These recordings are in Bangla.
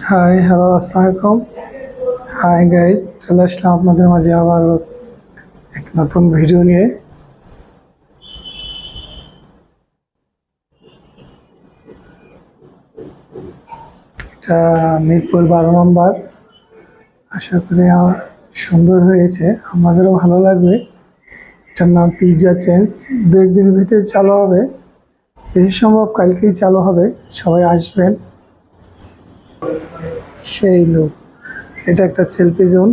হাই হ্যালো আসসালামু আলাইকুম। হাই গাইজ, চলে আসলাম আপনাদের মাঝে আবার এক নতুন ভিডিও নিয়ে। এটা মিরপুর 12 নম্বর। আশা করি সুন্দর হয়েছে, আমাদেরও ভালো লাগবে। এটার নাম পিৎজা চেঞ্জ। দু একদিনের ভিতরে চালু হবে, বেশি সম্ভব কালকেই চালু হবে। সবাই আসবেন। সেই লোক, এটা একটা সেলফি জোন।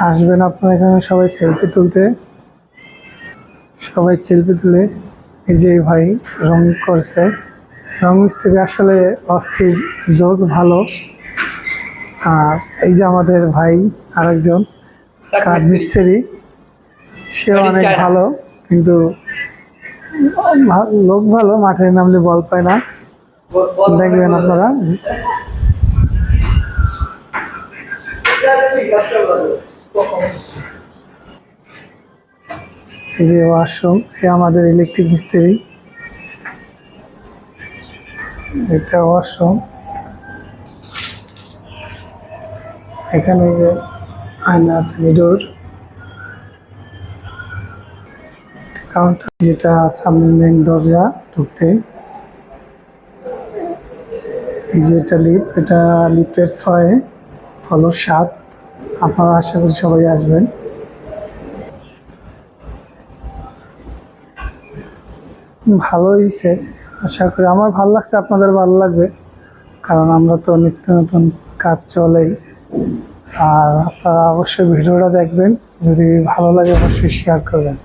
আসবেন আপনারা এখানে সবাই সেলফি তুলতে। সবাই সেলফি তুলে। এই যে ভাই রং করছে, রং মিস্ত্রি আসলে অস্থির, জোজ ভালো। আর এই যে আমাদের ভাই আরেকজন কাঠ মিস্ত্রি, সেও অনেক ভালো, কিন্তু লোক ভালো, মাঠে নামলে বল পায় না। দেখবেন আপনারা। এই যে ওয়াশরুম, এ আমাদের ইলেকট্রিক মিস্ত্রি। এটা ওয়াশরুম। এখানে যে আয়না আছে, মিডোর কাউন্টার, যেটা সামনে মেন দরজা ঢুকতে। এই যে এটা লিফট, এটা লিফটের 6 ফ্লোর 7। আপনারা আশা করি সবাই আসবেন। ভালো হয়েছে, আশা করি আমার ভালো লাগছে, আপনাদের ভালো লাগবে, কারণ আমরা তো নিত্য নতুন কাজ চলেই। আর আপনারা অবশ্যই ভিডিওটা দেখবেন, যদি ভালো লাগে অবশ্যই শেয়ার করবেন।